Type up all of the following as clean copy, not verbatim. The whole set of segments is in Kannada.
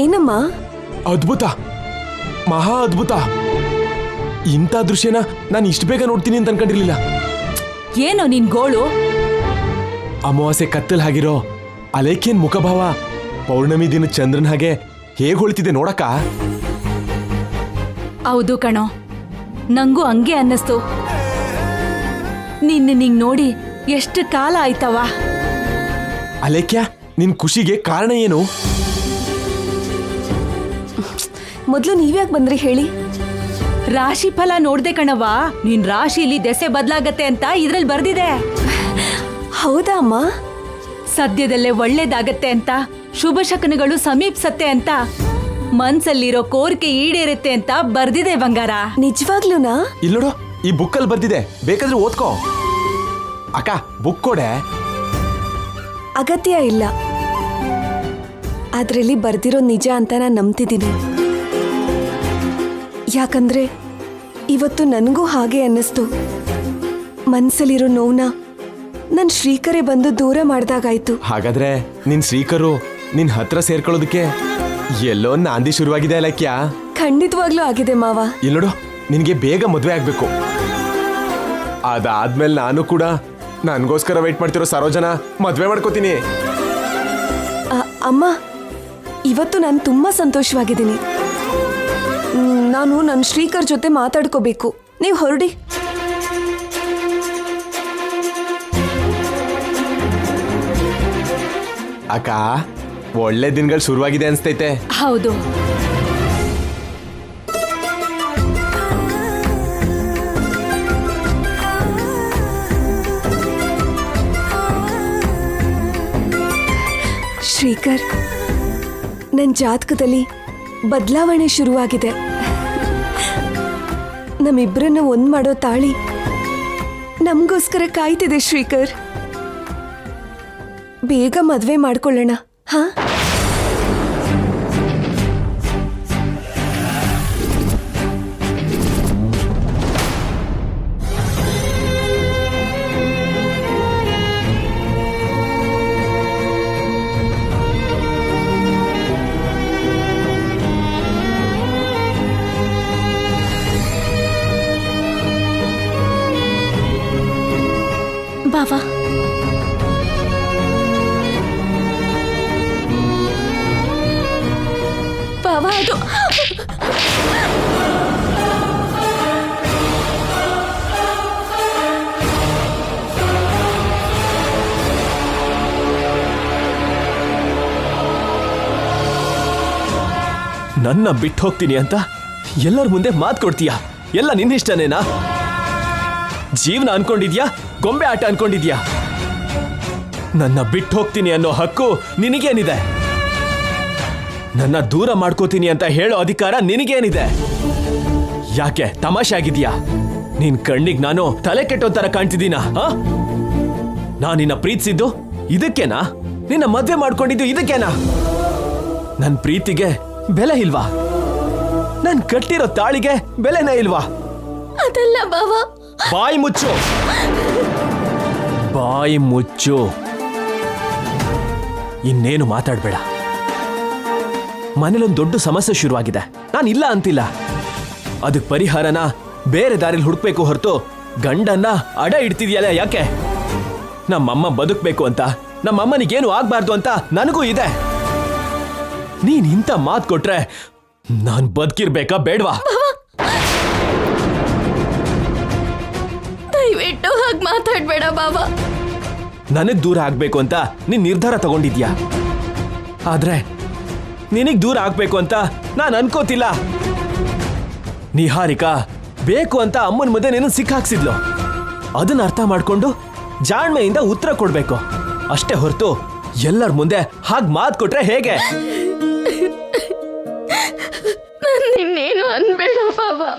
ಏನಮ್ಮ? ಅದ್ಭುತ, ಮಹಾ ಅದ್ಭುತ. ಇಂಥ ದೃಶ್ಯನ ನಾನು ಇಷ್ಟು ಬೇಗ ನೋಡ್ತೀನಿ ಅಂತ ಅನ್ಕೊಂಡಿರ್ಲಿಲ್ಲ. ಏನೋ ನಿನ್ ಗೋಳು? ಅಮಾವಾಸ್ಯೆ ಕತ್ತಲ್ ಹಾಗಿರೋ ಅಲೇಖೇನ್ ಮುಖಭಾವ ಪೌರ್ಣಮಿ ದಿನ ಚಂದ್ರನ್ ಹಾಗೆ ಹೇಗ್ ಹೊಳಿತಿದೆ ನೋಡಕ್ಕ. ಹೌದು ಕಣೋ, ನಂಗೂ ಹಂಗೆ ಅನ್ನಿಸ್ತು. ನಿಂಗ್ ನೋಡಿ ಎಷ್ಟು ಕಾಲ ಆಯ್ತವ. ಅಲೇಖ್ಯ, ನಿನ್ ಖುಷಿಗೆ ಕಾರಣ ಏನು? ಮೊದ್ಲು ನೀವ್ಯಾಕೆ ಬಂದ್ರಿ ಹೇಳಿ? ರಾಶಿ ಫಲ ನೋಡ್ದೆ ಕಣವ್ವ. ನಿನ್ ರಾಶಿಲಿ ದೆಸೆ ಬದ್ಲಾಗತ್ತೆ ಅಂತ ಇದ್ರಲ್ಲಿ ಬರ್ದಿದೆ. ಹೌದಾ ಅಮ್ಮ? ಸದ್ಯದಲ್ಲೇ ಒಳ್ಳೇದಾಗತ್ತೆ ಅಂತ, ಶುಭ ಶಕನಗಳು ಸಮೀಪ್ಸತ್ತೆ ಅಂತ, ಮನ್ಸಲ್ಲಿರೋ ಕೋರಿಕೆ ಈಡೇರುತ್ತೆ ಅಂತ ಬರ್ದಿದೆ ಬಂಗಾರ. ನಿಜವಾಗ್ಲೂನಾ? ಇಲ್ಲೋಡು, ಈ ಬುಕ್ಕಲ್ಲಿ ಬರ್ದಿದೆ, ಬೇಕಾದ್ರೆ ಓದ್ಕೋ. ಅಕ್ಕ, ಬುಕ್ ಕೊಡೆ. ಅಗತ್ಯ ಇಲ್ಲ, ಅದ್ರಲ್ಲಿ ಬರ್ದಿರೋ ನಿಜ ಅಂತ ನಾನು ನಂಬ್ತಿದ್ದೀನಿ. ಯಾಕಂದ್ರೆ ಇವತ್ತು ನನಗೂ ಹಾಗೆ ಅನ್ನಿಸ್ತು. ಮನ್ಸಲ್ಲಿರೋ ನೋವ್ನ ನನ್ ಶ್ರೀಕರೇ ಬಂದು ದೂರ ಮಾಡ್ದಾಗಾಯ್ತು. ಹಾಗಾದ್ರೆ ನಿನ್ ಶ್ರೀಕರು ನಿನ್ ಹತ್ರ ಸೇರ್ಕೊಳ್ಳೋದಕ್ಕೆ ಎಲ್ಲೋ ನಾಂದಿ ಶುರುವಾಗಿದೆ ಅಲಕ್ಯ. ಖಂಡಿತವಾಗ್ಲೂ ಆಗಿದೆ ಮಾವ. ಇಲ್ಲೋಡು, ನಿನ್ಗೆ ಬೇಗ ಮದ್ವೆ ಆಗ್ಬೇಕು. ಅದಾದ್ಮೇಲೆ ನಾನು ಕೂಡ ನನ್ಗೋಸ್ಕರ ವೇಟ್ ಮಾಡ್ತಿರೋ ಸರೋಜನ ಮದ್ವೆ ಮಾಡ್ಕೋತೀನಿ. ಅಮ್ಮ, ಇವತ್ತು ನಾನು ತುಂಬಾ ಸಂತೋಷವಾಗಿದ್ದೀನಿ. ನಾನು ನನ್ನ ಶ್ರೀಕರ್ ಜೊತೆ ಮಾತಾಡ್ಕೋಬೇಕು. ನೀವು ಹೊರಡಿ. ಅಕ್ಕ, ಒಳ್ಳೆ ದಿನಗಳು ಶುರುವಾಗಿದೆ ಅನ್ಸ್ತೈತೆ. ಹೌದು. ಶ್ರೀಕರ್, ನನ್ನ ಜಾತಕದಲ್ಲಿ ಬದಲಾವಣೆ ಶುರುವಾಗಿದೆ. ನಮ್ಮಿಬ್ಬರನ್ನ ಒಂದ್ ಮಾಡೋ ತಾಳಿ ನಮಗೋಸ್ಕರ ಕಾಯ್ತಿದೆ. ಶ್ರೀಕರ್, ಬೇಗ ಮದ್ವೆ ಮಾಡ್ಕೊಳ್ಳೋಣ. ಹಾ, ಬಾವಾ. ಬಾವಾ, ಅದು ನನ್ನ ಬಿಟ್ಟು ಹೋಗ್ತೀನಿ ಅಂತ ಎಲ್ಲರ ಮುಂದೆ ಮಾತು ಕೊಡ್ತೀಯ? ಎಲ್ಲ ನಿನ್ನಿಷ್ಟನೇನಾ? ಜೀವನ ಅನ್ಕೊಂಡಿದ್ಯಾ, ಗೊಂಬೆ ಆಟ ಅನ್ಕೊಂಡಿದ್ಯಾ? ನನ್ನ ಬಿಟ್ಟು ಹೋಗ್ತೀನಿ ಅನ್ನೋ ಹಕ್ಕು ನಿನಗೇನಿದೆ? ನನ್ನ ದೂರ ಮಾಡ್ಕೋತೀನಿ ಅಂತ ಹೇಳೋ ಅಧಿಕಾರ ನಿನಗೇನಿದೆ? ಯಾಕೆ ತಮಾಷೆ ಆಗಿದ್ಯಾ? ನಿನ್ ಕಣ್ಣಿಗೆ ನಾನು ತಲೆ ಕೆಟ್ಟೋ ತರ ಕಾಣ್ತಿದ್ದೀನಾ? ನಾನು ನಿನ್ನ ಪ್ರೀತಿಸಿದ್ದು ಇದಕ್ಕೇನಾ? ನಿನ್ನ ಮದ್ವೆ ಮಾಡ್ಕೊಂಡಿದ್ದು ಇದಕ್ಕೇನಾ? ನನ್ ಪ್ರೀತಿಗೆ ಬೆಲೆ ಇಲ್ವಾ? ನನ್ ಕಟ್ಟಿರೋ ತಾಳಿಗೆ ಬೆಲೆನೇ ಇಲ್ವಾ? ಅದಲ್ಲ ಬಾವಾ. ಬಾಯಿ ಮುಚ್ಚು, ಬಾಯಿ ಮುಚ್ಚು. ಇನ್ನೇನು ಮಾತಾಡ್ಬೇಡ. ಮನೇಲೊಂದು ದೊಡ್ಡ ಸಮಸ್ಯೆ ಶುರುವಾಗಿದೆ. ನಾನು ಇಲ್ಲ ಅಂತಿಲ್ಲ. ಅದಕ್ಕೆ ಪರಿಹಾರನ ಬೇರೆ ದಾರಿಲಿ ಹುಡುಕ್ಬೇಕು ಹೊರತು ಗಂಡನ್ನ ಅಡ ಇಡ್ತಿದ್ಯಲ್ಲ ಯಾಕೆ? ನಮ್ಮಮ್ಮ ಬದುಕಬೇಕು ಅಂತ, ನಮ್ಮಮ್ಮನಿಗೇನು ಆಗ್ಬಾರ್ದು ಅಂತ ನನಗೂ ಇದೆ. ನೀನ್ ಇಂಥ ಮಾತು ಕೊಟ್ರೆ ನಾನ್ ಬದುಕಿರ್ಬೇಕಾ ಬೇಡ್ವಾ? ದಯವಿಟ್ಟು ಹಾಗೆ ಮಾತಾಡ್ಬೇಡ ಬಾವಾ. ನನಗ್ ದೂರ ಆಗ್ಬೇಕು ಅಂತ ನೀನ್ ನಿರ್ಧಾರ ತಗೊಂಡಿದ್ಯಾ, ಆದ್ರೆ ನಿನಗ್ ದೂರ ಆಗ್ಬೇಕು ಅಂತ ನಾನ್ ಅನ್ಕೋತಿಲ್ಲ. ನಿಹಾರಿಕಾ ಬೇಕು ಅಂತ ಅಮ್ಮನ ಮುಂದೆ ನೀನು ಸಿಕ್ಕಾಕ್ಸಿದ್ಲು. ಅದನ್ನ ಅರ್ಥ ಮಾಡ್ಕೊಂಡು ಜಾಣ್ಮೆಯಿಂದ ಉತ್ತರ ಕೊಡ್ಬೇಕು ಅಷ್ಟೇ ಹೊರತು ಎಲ್ಲರ ಮುಂದೆ ಹಾಗೆ ಮಾತು ಕೊಟ್ರೆ ಹೇಗೆ? ನಿನ್ನೇನು ಅನ್ಬೇಡ ಬಾವಾ.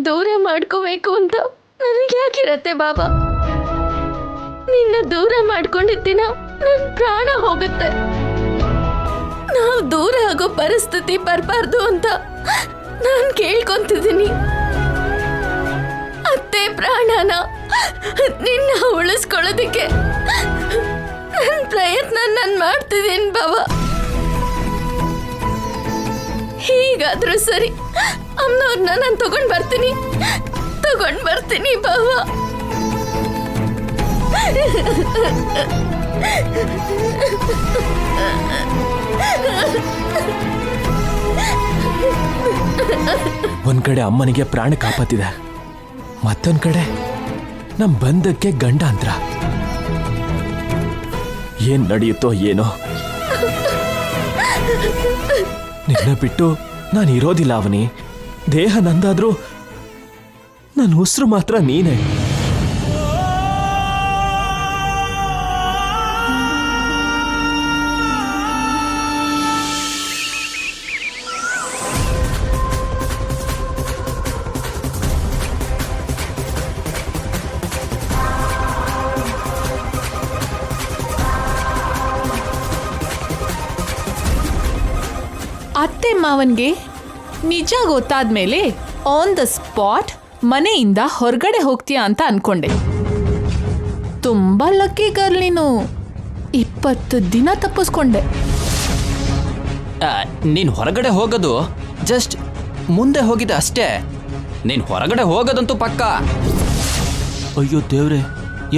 ದೂರ ಮಾಡ್ಕೋಬೇಕು ಅಂತ ನನಗೆ ಯಾಕಿರತ್ತೆ ಬಾಬಾ? ನಿನ್ನ ದೂರ ಮಾಡ್ಕೊಂಡಿದ್ದಿನ ನನ್ನ ಪ್ರಾಣ ಹೋಗುತ್ತೆ. ನಾವು ದೂರ ಆಗೋ ಪರಿಸ್ಥಿತಿ ಬರಬಾರ್ದು ಅಂತ ನಾನು ಕೇಳ್ಕೊಂತಿದ್ದೀನಿ. ಅತ್ತೆ ಪ್ರಾಣನ ನಿನ್ನ ಉಳಿಸ್ಕೊಳ್ಳೋದಕ್ಕೆ ನನ್ನ ಪ್ರಯತ್ನ ನಾನು ಮಾಡ್ತಿದ್ದೀನಿ ಬಾಬಾ. ಹೀಗಾದ್ರೂ ಸರಿ, ಅಮ್ಮನವ್ರನ್ನ ನಾನು ತಗೊಂಡ್ ಬರ್ತೀನಿ ಬಾಬಾ. ಒಂದ್ ಕಡೆ ಅಮ್ಮನಿಗೆ ಪ್ರಾಣ ಕಾಪಾತಿದೆ, ಮತ್ತೊಂದ್ ಕಡೆ ನಮ್ ಬಂಧಕ್ಕೆ ಗಂಡಾಂತರ. ಏನ್ ನಡೆಯುತ್ತೋ ಏನೋ. ನಿನ್ನ ಬಿಟ್ಟು ನಾನು ಇರೋದಿಲ್ಲ ಅವನಿ. ದೇಹ ನಂದಾದ್ರೂ ನನ್ನ ಉಸಿರು ಮಾತ್ರ ನೀನೇ. ಅತ್ತೆ ಮಾವನ್ಗೆ ನಿಜ ಗೊತ್ತಾದ್ಮೇಲೆ ಆನ್ ದ ಸ್ಪಾಟ್ ಮನೆಯಿಂದ ಹೊರಗಡೆ ಹೋಗ್ತೀಯಾ ಅಂತ ಅನ್ಕೊಂಡೆ. ತುಂಬಾ ಲಕ್ಕಿ ಗರ್ಲ್ ನೀನು. 20 ದಿನ ತಪ್ಪಿಸ್ಕೊಂಡೆ. ನೀನು ಹೊರಗಡೆ ಹೋಗೋದು ಜಸ್ಟ್ ಮುಂದೆ ಹೋಗಿದೆ ಅಷ್ಟೇ. ನೀನು ಹೊರಗಡೆ ಹೋಗೋದಂತೂ ಪಕ್ಕ. ಅಯ್ಯೋ ದೇವ್ರೆ,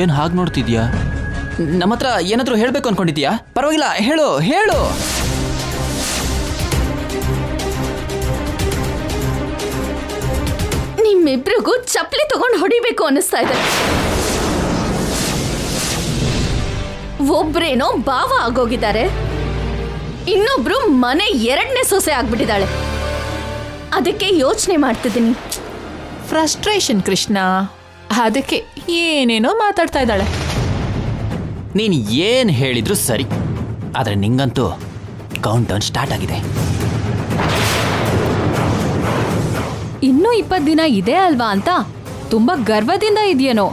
ಏನು ಹಾಗೆ ನೋಡ್ತಿದ್ಯಾ? ನಮ್ಮ ಹತ್ರ ಏನಾದರೂ ಹೇಳಬೇಕು ಅನ್ಕೊಂಡಿದ್ಯಾ? ಪರವಾಗಿಲ್ಲ, ಹೇಳು ಹೇಳು. ನಿಮ್ಮಿಬ್ರಿಗೂ ಚಪ್ಪಲಿ ತಗೊಂಡು ಹೊಡಿಬೇಕು ಅನ್ನಿಸ್ತಾ ಇದೆ. ಒಬ್ರೇನೋ ಭಾವ ಆಗೋಗಿದ್ದಾರೆ, ಇನ್ನೊಬ್ರು ಮನೆ 2ನೇ ಸೊಸೆ ಆಗ್ಬಿಟ್ಟಿದ್ದಾಳೆ. ಅದಕ್ಕೆ ಯೋಚನೆ ಮಾಡ್ತಿದ್ದೀನಿ. ಫ್ರಸ್ಟ್ರೇಷನ್ ಕೃಷ್ಣ, ಅದಕ್ಕೆ ಏನೇನೋ ಮಾತಾಡ್ತಾ ಇದ್ದಾಳೆ. ನೀನು ಏನು ಹೇಳಿದ್ರು ಸರಿ, ಆದರೆ ನಿಂಗಂತೂ ಕೌಂಟ್ ಡೌನ್ ಸ್ಟಾರ್ಟ್ ಆಗಿದೆ. ಇನ್ನೂ 20 ದಿನ ಇದೆ ಅಲ್ವಾ ಅಂತ ತುಂಬಾ ಗರ್ವದಿಂದ ಇದೆಯೇನೋ.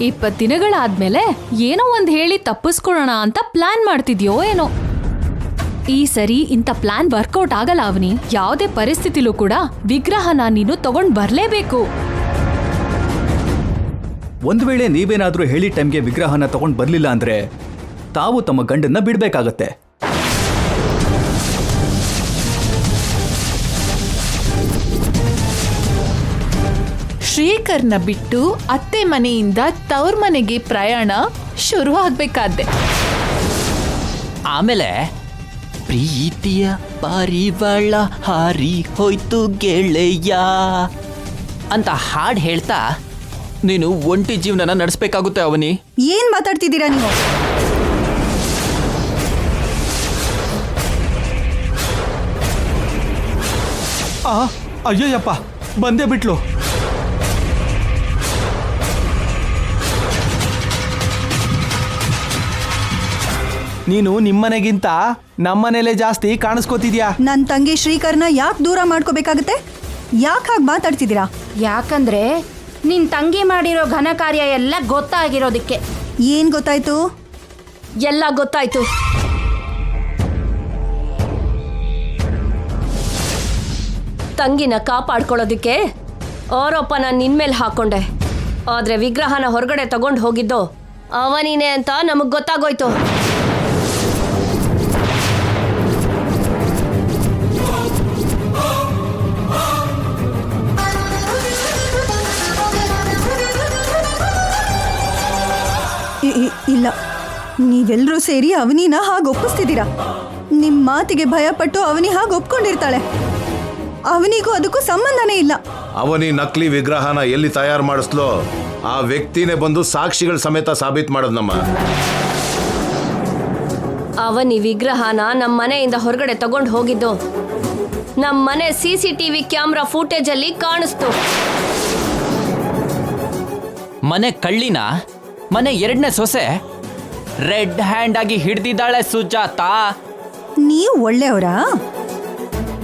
20 ದಿನಗಳಾದ್ಮೇಲೆ ಏನೋ ಒಂದ್ ಹೇಳಿ ತಪ್ಪಿಸ್ಕೊಳ್ಳೋಣ ಅಂತ ಪ್ಲಾನ್ ಮಾಡ್ತಿದ್ಯೋ ಏನೋ. ಈ ಸರಿ ಇಂಥ ಪ್ಲಾನ್ ವರ್ಕೌಟ್ ಆಗಲ್ಲ ಅವನಿ. ಯಾವುದೇ ಪರಿಸ್ಥಿತಿಲೂ ಕೂಡ ವಿಗ್ರಹನ ನೀನು ತಗೊಂಡ್ ಬರ್ಲೇಬೇಕು. ಒಂದು ವೇಳೆ ನೀವೇನಾದ್ರೂ ಹೇಳಿ ಟೈಮ್ಗೆ ವಿಗ್ರಹನ ತಗೊಂಡು ಬರಲಿಲ್ಲ ಅಂದ್ರೆ ತಾವು ತಮ್ಮ ಗಂಡನ್ನ ಬಿಡಬೇಕಾಗತ್ತೆ. ಶ್ರೀಕರ್ನ ಬಿಟ್ಟು ಅತ್ತೆ ಮನೆಯಿಂದ ತವ್ರ ಮನೆಗೆ ಪ್ರಯಾಣ ಶುರು ಆಗ್ಬೇಕಾದ್ದೆ. ಆಮೇಲೆ ಪ್ರೀತಿಯ ಪಾರಿವಾಳ ಹಾರಿ ಹೋಯ್ತು ಗೆಳೆಯ ಅಂತ ಹಾಡು ಹೇಳ್ತಾ ನೀನು ಒಂಟಿ ಜೀವನನ ನಡೆಸಬೇಕಾಗುತ್ತೆ ಅವನಿ. ಏನ್ ಮಾತಾಡ್ತಿದ್ದೀರಾ ನೀವು? ಅಯ್ಯಯ್ಯಪ್ಪ, ಬಂದೇ ಬಿಟ್ಲು. ನೀನು ನಿಮ್ಮನೆಗಿಂತ ನಮ್ಮನೇಲೆ ಜಾಸ್ತಿ ಕಾಣಿಸ್ಕೋತಿದ್ಯಾ. ನನ್ನ ತಂಗಿ ಶ್ರೀಕರ್ನ ಯಾಕೆ ದೂರ ಮಾಡ್ಕೋಬೇಕಾಗತ್ತೆ? ಯಾಕೆ ಹಾಗೆ ಮಾತಾಡ್ತಿದ್ದೀರಾ? ಯಾಕಂದ್ರೆ ನಿನ್ ತಂಗಿ ಮಾಡಿರೋ ಘನ ಕಾರ್ಯ ಎಲ್ಲ ಗೊತ್ತಾಗಿರೋದಕ್ಕೆ. ಏನ್ ಗೊತ್ತಾಯ್ತು? ಎಲ್ಲ ಗೊತ್ತಾಯ್ತು. ತಂಗಿನ ಕಾಪಾಡ್ಕೊಳ್ಳೋದಿಕ್ಕೆ ಆರೋಪನ ನಿನ್ಮೇಲೆ ಹಾಕೊಂಡೆ. ಆದ್ರೆ ವಿಗ್ರಹನ ಹೊರಗಡೆ ತಗೊಂಡು ಹೋಗಿದ್ದು ಅವನಿನೇ ಅಂತ ನಮಗ್ ಗೊತ್ತಾಗೋಯ್ತು. ಇಲ್ಲ, ನೀವೆಲ್ಲರೂ ಸೇರಿ ಅವನಿನ ಹಾಗೆ ಒಪ್ಪಿಸ್ತಿದ್ದೀರಾ. ನಿಮ್ಮ ಮಾತಿಗೆ ಭಯಪಟ್ಟು ಅವನಿ ಹಾಗೆ ಒಪ್ಕೊಂಡಿರ್ತಾಳೆ. ಅವನಿಗೂ ಅದಕ್ಕೂ ಸಂಬಂಧನೇ ಇಲ್ಲ. ಅವನಿ ನಕಲಿ ವಿಗ್ರಹನ ಎಲ್ಲಿ ತಯಾರು ಮಾಡಿಸ್ಲೋ ಆ ವ್ಯಕ್ತಿನೇ ಬಂದು ಸಾಕ್ಷಿಗಳ ಸಮೇತ ಸಾಬೀತು ಮಾಡೋದಮ್ಮ. ಅವನಿ ವಿಗ್ರಹನ ನಮ್ಮ ಮನೆಯಿಂದ ಹೊರಗಡೆ ತಗೊಂಡು ಹೋಗಿದ್ದು ನಮ್ಮ ಮನೆ CCTV ಕ್ಯಾಮ್ರಾ ಫೂಟೇಜ್ ಅಲ್ಲಿ ಕಾಣಿಸ್ತು. ಮನೆ ಕಳ್ಳಿನ ಮನೆ 2ನೇ ಸೊಸೆ ರೆಡ್ ಹ್ಯಾಂಡ್ ಆಗಿ ಹಿಡ್ದಿದ್ದಾಳೆ ಸುಜಾತ. ನೀವು ಒಳ್ಳೆಯವರಾ?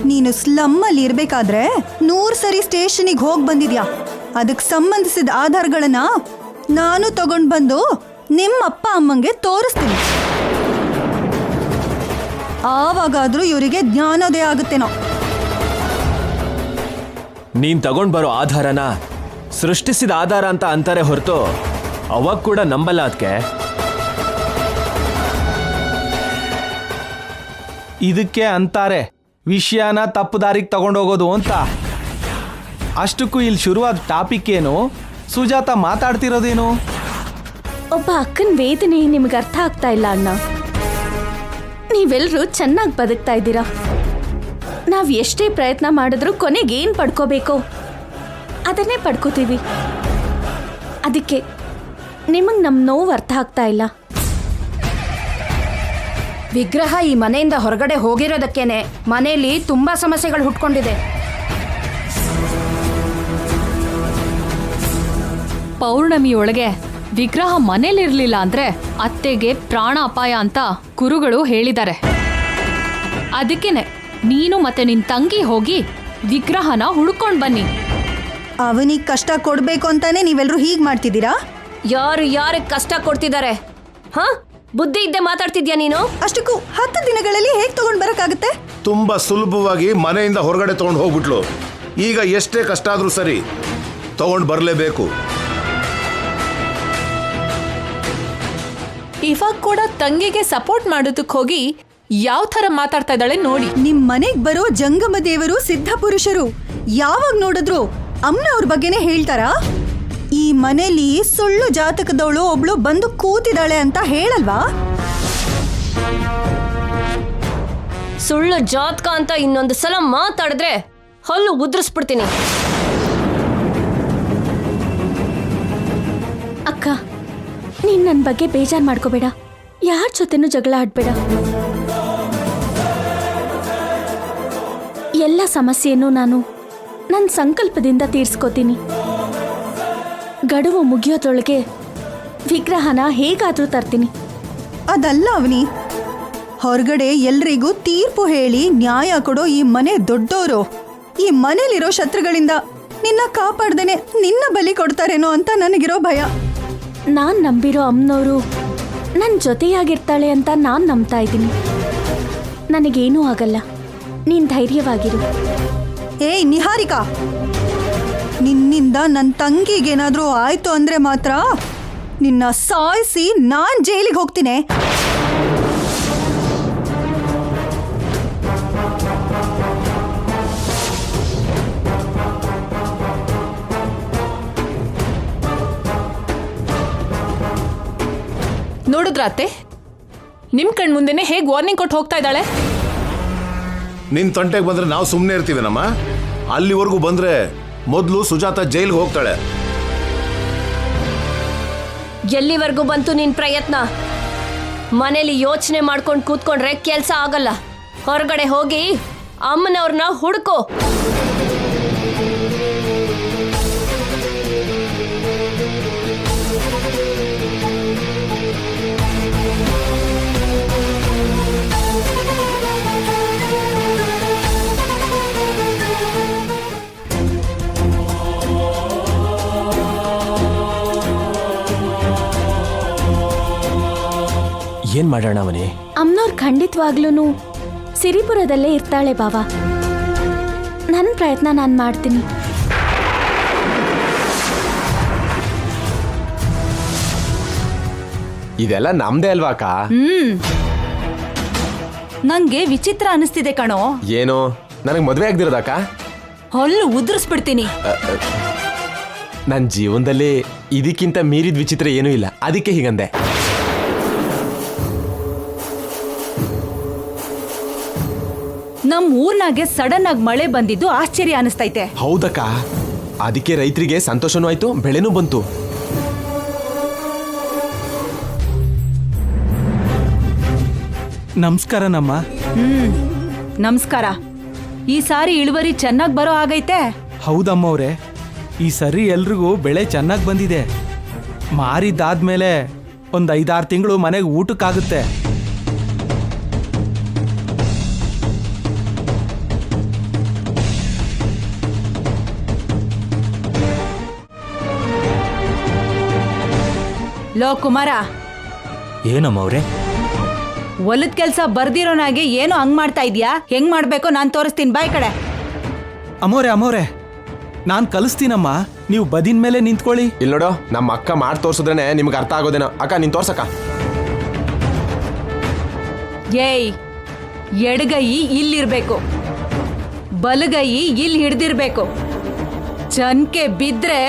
ನೀನು ಸ್ಲಮ್ಮಲ್ಲಿ ಇರ್ಬೇಕಾದ್ರೆ 100 ಸರಿ ಸ್ಟೇಷನಿಗೆ ಹೋಗಿ ಬಂದಿದ್ಯಾ. ಅದಕ್ಕೆ ಸಂಬಂಧಿಸಿದ ಆಧಾರಗಳನ್ನ ನಾನು ತಗೊಂಡು ಬಂದು ನಿಮ್ಮ ಅಪ್ಪ ಅಮ್ಮಂಗೆ ತೋರಿಸ್ತೀನಿ. ಆವಾಗಾದ್ರೂ ಇವರಿಗೆ ಜ್ಞಾನೋದಯ ಆಗುತ್ತೇನೋ. ನೀನ್ ತಗೊಂಡ್ ಬರೋ ಆಧಾರನ ಸೃಷ್ಟಿಸಿದ ಆಧಾರ ಅಂತ ಅಂತಾರೆ ಹೊರತು ಅವಾಗ ಕೂಡ ನಂಬಲ್ಲ. ಅದಕ್ಕೆ ಇದಕ್ಕೆ ಅಂತಾರೆ ವಿಷಯನ ತಪ್ಪು ದಾರಿಗೆ ತಗೊಂಡೋಗೋದು ಅಂತ. ಅಷ್ಟಕ್ಕೂ ಇಲ್ಲಿ ಶುರುವಾದ ಟಾಪಿಕ್ ಏನು? ಸುಜಾತ ಮಾತಾಡ್ತಿರೋದೇನು? ಒಬ್ಬ ಅಕ್ಕನ ವೇದನೆ ನಿಮ್ಗೆ ಅರ್ಥ ಆಗ್ತಾ ಇಲ್ಲ ಅಣ್ಣ. ನೀವೆಲ್ಲರೂ ಚೆನ್ನಾಗಿ ಬದುಕ್ತಾ ಇದ್ದೀರಾ. ನಾವು ಎಷ್ಟೇ ಪ್ರಯತ್ನ ಮಾಡಿದ್ರೂ ಕೊನೆಗೆ ಏನು ಪಡ್ಕೋಬೇಕು ಅದನ್ನೇ ಪಡ್ಕೋತೀವಿ. ಅದಕ್ಕೆ ನಿಮಗೆ ನಮ್ಮ ನೋವು ಅರ್ಥ ಆಗ್ತಾ ಇಲ್ಲ. ವಿಗ್ರಹ ಈ ಮನೆಯಿಂದ ಹೊರಗಡೆ ಹೋಗಿರೋದಕ್ಕೇನೆ ಮನೆಯಲ್ಲಿ ತುಂಬಾ ಸಮಸ್ಯೆಗಳು ಹುಟ್ಕೊಂಡಿದೆ. ಪೌರ್ಣಮಿಯೊಳಗೆ ವಿಗ್ರಹ ಮನೇಲಿರ್ಲಿಲ್ಲ ಅಂದ್ರೆ ಅತ್ತೆಗೆ ಪ್ರಾಣ ಅಪಾಯ ಅಂತ ಗುರುಗಳು ಹೇಳಿದ್ದಾರೆ. ಅದಕ್ಕೇನೆ ನೀನು ಮತ್ತೆ ನಿನ್ ತಂಗಿ ಹೋಗಿ ವಿಗ್ರಹನ ಹುಡ್ಕೊಂಡ್ ಬನ್ನಿ. ಅವನಿಗೆ ಕಷ್ಟ ಕೊಡ್ಬೇಕು ಅಂತಾನೆ ನೀವೆಲ್ಲರೂ ಹೀಗೆ ಮಾಡ್ತಿದ್ದೀರಾ? ಯಾರು ಯಾರಿಗೆ ಕಷ್ಟ ಕೊಡ್ತಿದ್ದಾರೆ? ಹಾ, ಬುದ್ಧಿ ಇದ್ದೆ ಮಾತಾಡ್ತಿದ್ಯಾ ನೀನು? ಅಷ್ಟಕ್ಕೂ 10 ದಿನಗಳಲ್ಲಿ ಹೇಗೆ ತಗೊಂಡು ಬರೋಕ್ಕಾಗುತ್ತೆ? ತುಂಬಾ ಸುಲಭವಾಗಿ ಮನೆಯಿಂದ ಹೊರಗಡೆ ತಗೊಂಡು ಹೋಗ್ಬಿಟ್ಲು. ಈಗ ಎಷ್ಟೇ ಕಷ್ಟ ಆದ್ರೂ ಸರಿ ತಗೊಂಡು ಬರಲೇಬೇಕು. ಇವಾಗ ಕೂಡ ತಂಗಿಗೆ ಸಪೋರ್ಟ್ ಮಾಡೋದಕ್ಕೆ ಹೋಗಿ ಯಾವ ಥರ ಮಾತಾಡ್ತಾ ಇದ್ದಾಳೆ ನೋಡಿ. ನಿಮ್ ಮನೆಗ್ ಬರೋ ಜಂಗಮ ದೇವರು ಸಿದ್ಧ ಪುರುಷರು ಯಾವಾಗ ನೋಡಿದ್ರು ಅಮ್ಮನವ್ರ ಬಗ್ಗೆನೇ ಹೇಳ್ತಾರಾ? ಈ ಮನೇಲಿ ಸುಳ್ಳು ಜಾತಕದವಳು ಒಬ್ಳು ಬಂದು ಕೂತಿದ್ದಾಳೆ ಅಂತ ಹೇಳಲ್ವಾ? ಸುಳ್ಳು ಜಾತಕ ಅಂತ ಇನ್ನೊಂದು ಸಲ ಮಾತಾಡಿದ್ರೆ ಹಲ್ಲು ಉದ್ರಿಸ್ಬಿಡ್ತೀನಿ. ಅಕ್ಕ, ನೀನ್ ನನ್ನ ಬಗ್ಗೆ ಬೇಜಾರು ಮಾಡ್ಕೋಬೇಡ. ಯಾರ ಜೊತೆನೂ ಜಗಳ ಆಡ್ಬೇಡ. ಎಲ್ಲ ಸಮಸ್ಯೆಯನ್ನು ನಾನು ನನ್ನ ಸಂಕಲ್ಪದಿಂದ ತೀರ್ಸ್ಕೋತೀನಿ. ಗಡುವು ಮುಗಿಯೋದ್ರೊಳಗೆ ವಿಗ್ರಹನ ಹೇಗಾದ್ರೂ ತರ್ತೀನಿ. ಅದಲ್ಲ ಅವನಿ, ಹೊರಗಡೆ ಎಲ್ರಿಗೂ ತೀರ್ಪು ಹೇಳಿ ನ್ಯಾಯ ಕೊಡೋ ಈ ಮನೆ ದೊಡ್ಡೋರು ಈ ಮನೇಲಿರೋ ಶತ್ರುಗಳಿಂದ ನಿನ್ನ ಕಾಪಾಡ್ದೇನೆ ನಿನ್ನ ಬಲಿ ಕೊಡ್ತಾರೇನೋ ಅಂತ ನನಗಿರೋ ಭಯ. ನಾನು ನಂಬಿರೋ ಅಮ್ಮನವರು ನನ್ನ ಜೊತೆಯಾಗಿರ್ತಾಳೆ ಅಂತ ನಾನು ನಂಬ್ತಾ ಇದ್ದೀನಿ. ನನಗೇನೂ ಆಗಲ್ಲ, ನೀನು ಧೈರ್ಯವಾಗಿರು. ಏಯ್ ನಿಹಾರಿಕಾ, ನಿನ್ನಿಂದ ನನ್ನ ತಂಗಿಗೇನಾದ್ರೂ ಆಯ್ತು ಅಂದ್ರೆ ಮಾತ್ರ ನಿನ್ನ ಸಾಯಿಸಿ ನಾನ್ ಜೈಲಿಗೆ ಹೋಗ್ತೀನಿ. ನೋಡಿದ್ರಾತೆ ನಿಮ್ ಕಣ್ ಮುಂದೆನೆ ಹೇಗೆ ವಾರ್ನಿಂಗ್ ಕೊಟ್ಟು ಹೋಗ್ತಾ ಇದ್ದಾಳೆ. ನಿನ್ ತಂಟೆಗೆ ಬಂದ್ರೆ ನಾವು ಸುಮ್ಮನೆ ಇರ್ತೀವೇನಮ್ಮ? ಅಲ್ಲಿವರೆಗೂ ಬಂದ್ರೆ ಮೊದಲು ಸುಜಾತ ಜೈಲ್ಗೆ ಹೋಗ್ತಾಳೆ. ಎಲ್ಲಿವರೆಗೂ ಬಂತು ನಿನ್ ಪ್ರಯತ್ನ? ಮನೇಲಿ ಯೋಚನೆ ಮಾಡ್ಕೊಂಡು ಕೂತ್ಕೊಂಡ್ರೆ ಕೆಲಸ ಆಗಲ್ಲ. ಹೊರಗಡೆ ಹೋಗಿ ಅಮ್ಮನವ್ರನ್ನ ಹುಡುಕೋ. ಏನ್ ಮಾಡೋಣ ಅವನೇ? ಅಮ್ಮನವ್ರು ಖಂಡಿತವಾಗ್ಲೂ ಸಿರಿಪುರದಲ್ಲೇ ಇರ್ತಾಳೆ ಬಾವಾ. ನನ್ನ ಪ್ರಯತ್ನ ನಾನು ಮಾಡ್ತೀನಿ. ಇದೆಲ್ಲ ನಮ್ದೇ ಅಲ್ವಾಕ? ನಂಗೆ ವಿಚಿತ್ರ ಅನಿಸ್ತಿದೆ ಕಣೋ. ಏನು, ನನಗೆ ಮದುವೆ ಆಗ್ದಿರೋದಾಕ? ಹೊಲ್ಲು ಉದುರಿಸ್ಬಿಡ್ತೀನಿ. ನನ್ನ ಜೀವನದಲ್ಲಿ ಇದಕ್ಕಿಂತ ಮೀರಿದ ವಿಚಿತ್ರ ಏನೂ ಇಲ್ಲ, ಅದಕ್ಕೆ ಹೀಗಂದೆ. ನಮ್ ಊರ್ನಾಗೆ ಸಡನ್ ಆಗಿ ಮಳೆ ಬಂದಿದ್ದು ಆಶ್ಚರ್ಯ ಅನಿಸ್ತೈತೆ. ಹೌದಕ್ಕ, ಅದಕ್ಕೆ ರೈತರಿಗೆ ಸಂತೋಷನೂ ಆಯ್ತು, ಬೆಳೆನೂ ಬಂತು. ನಮಸ್ಕಾರ ನಮ್ಮ. ನಮಸ್ಕಾರ. ಈ ಸಾರಿ ಇಳುವರಿ ಚೆನ್ನಾಗಿ ಬರೋ ಆಗೈತೆ. ಹೌದಮ್ಮವ್ರೆ, ಈ ಸರಿ ಎಲ್ರಿಗೂ ಬೆಳೆ ಚೆನ್ನಾಗಿ ಬಂದಿದೆ. ಮಾರಿದ್ದಾದ್ಮೇಲೆ ಒಂದು 5-6 ತಿಂಗಳು ಮನೆಗೆ ಊಟಕ್ಕಾಗುತ್ತೆ. ಲೋ ಕುಮಾರ, ಏನಮ್ಮವ್ರೆ? ಹೊಲದ ಕೆಲ್ಸ ಬರ್ದಿರೋನಾಗೆ ಏನೋ ಹಂಗ್ ಮಾಡ್ತಾ ಇದ್ಯಾ? ಹೆಂಗ್ ಮಾಡ್ಬೇಕೋ ನಾನ್ ತೋರಿಸ್ತೀನಿ, ಬಾಯ್ ಕಡೆ. ಅಮ್ಮೋರೆ ನಾನು ಕಲಿಸ್ತೀನಮ್ಮ, ನೀವು ಬದಿನ ಮೇಲೆ ನಿಂತ್ಕೊಳ್ಳಿ. ಇಲ್ಲಿ ನೋಡು, ನಮ್ಮ ಅಕ್ಕ ಮಾಡಿ ತೋರ್ಸಿದ್ರೇನೆ ನಿಮ್ಗೆ ಅರ್ಥ ಆಗೋದೇನೋ. ಅಕ್ಕ ನೀನ್ ತೋರ್ಸಕ್ಕ. ಏಯ್, ಎಡಗೈ ಇಲ್ಲಿರ್ಬೇಕು, ಬಲಗೈ ಇಲ್ಲಿ ಹಿಡ್ದಿರ್ಬೇಕು. ಚನ್ಕೆ ಬಿದ್ರೆ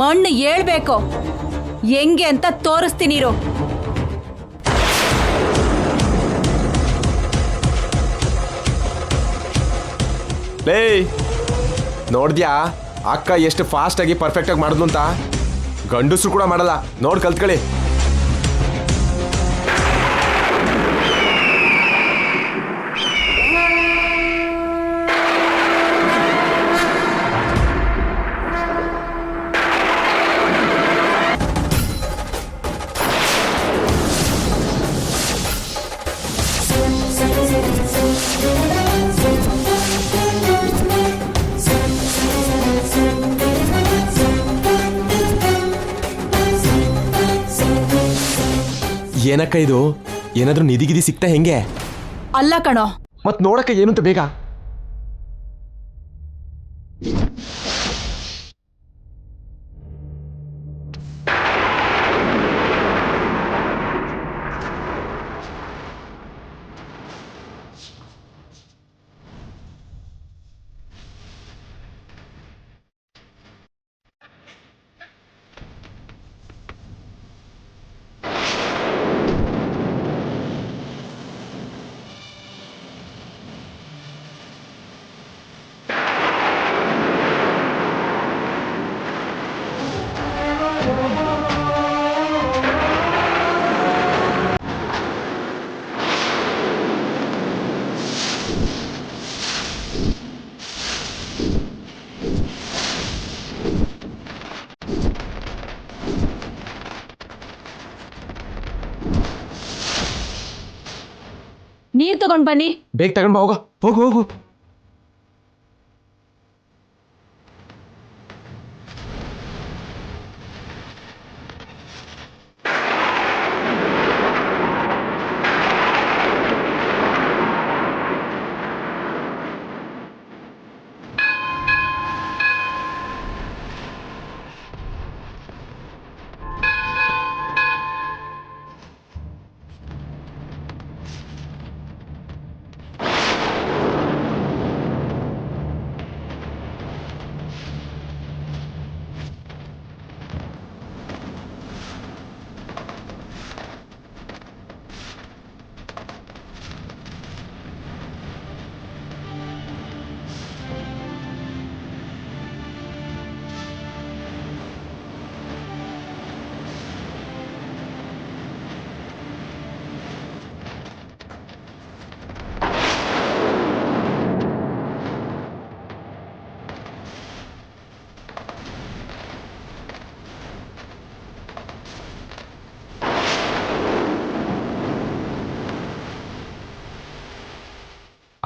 ಮಣ್ಣು ಏಳ್ಬೇಕು. ಹೆಂಗೆ ಅಂತ ತೋರಿಸ್ತೀನಿ ಇರು. ಲೇ, ನೋಡ್ದ್ಯಾ ಅಕ್ಕ ಎಷ್ಟು ಫಾಸ್ಟ್ ಆಗಿ ಪರ್ಫೆಕ್ಟ್ ಆಗಿ ಮಾಡಿದ್ಲು ಅಂತ? ಗಂಡಸರು ಕೂಡ ಮಾಡಲ್ಲ, ನೋಡ್ ಕಲ್ತ್ಕೊಳ್ಳಿ. ಏನಕ್ಕ ಇದು? ಏನಾದ್ರೂ ನಿಧಿಗಿದಿ ಸಿಕ್ತಾ ಹೆಂಗೆ? ಅಲ್ಲ ಕಣೋ, ಮತ್ ನೋಡಕ್ಕ ಏನು ಅಂತ ಬೇಗ. ನೀರ್ ತಗೊಂಡ್ ಬನ್ನಿ. ಬೇಗ ತಗೊಂಡ್ ಬಾ, ಹೋಗು ಹೋಗು.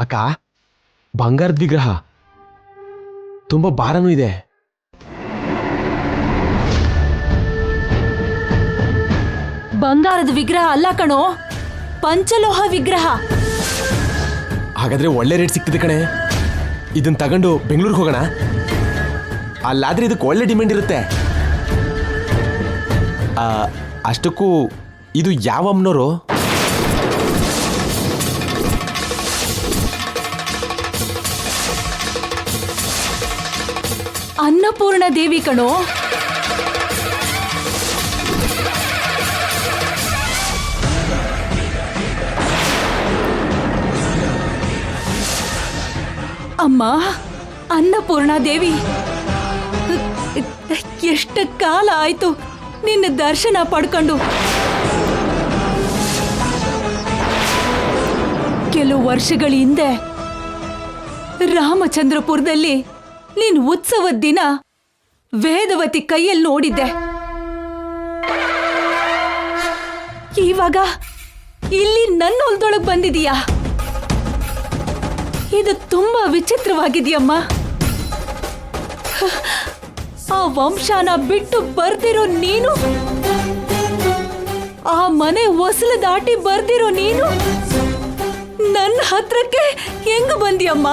ಅಕ್ಕ, ಬಂಗಾರದ ವಿಗ್ರಹ ತುಂಬಾ ಭಾರನೂ ಇದೆ. ಬಂಗಾರದ ವಿಗ್ರಹ ಅಲ್ಲ ಕಣೋ, ಪಂಚಲೋಹ ವಿಗ್ರಹ. ಹಾಗಾದ್ರೆ ಒಳ್ಳೆ ರೇಟ್ ಸಿಗ್ತದೆ ಕಣೆ. ಇದನ್ನ ತಗೊಂಡು ಬೆಂಗಳೂರಿಗೆ ಹೋಗೋಣ. ಅಲ್ಲಾದ್ರೆ ಇದಕ್ಕೆ ಒಳ್ಳೆ ಡಿಮ್ಯಾಂಡ್ ಇರುತ್ತೆ. ಅಷ್ಟಕ್ಕೂ ಇದು ಯಾವ ಅಮ್ಮನವರು? ಅನ್ನಪೂರ್ಣ ದೇವಿ ಕಣೋ. ಅಮ್ಮ, ಅನ್ನಪೂರ್ಣ ದೇವಿ, ಎಷ್ಟು ಕಾಲ ಆಯ್ತು ನಿನ್ನ ದರ್ಶನ ಪಡ್ಕೊಂಡು. ಕೆಲವು ವರ್ಷಗಳ ಹಿಂದೆ ರಾಮಚಂದ್ರಪುರದಲ್ಲಿ ನೀನ್ ಉತ್ಸವದ ದಿನ ವೇದವತಿ ಕೈಯಲ್ಲಿ ನೋಡಿದ್ದೆ. ಇವಾಗ ಇಲ್ಲಿ ನನ್ನ ಹೊಲದೊಳಗೆ ಬಂದಿದೀಯಾ? ಇದು ತುಂಬಾ ವಿಚಿತ್ರವಾಗಿದೆಯಮ್ಮ. ಆ ವಂಶನ ಬಿಟ್ಟು ಬರ್ದಿರೋ ನೀನು ಆ ಮನೆ ಹೊಸಲು ದಾಟಿ ಬರ್ದಿರೋ ನೀನು ನನ್ನ ಹತ್ರಕ್ಕೆ ಹೆಂಗ್ ಬಂದಿಯಮ್ಮ?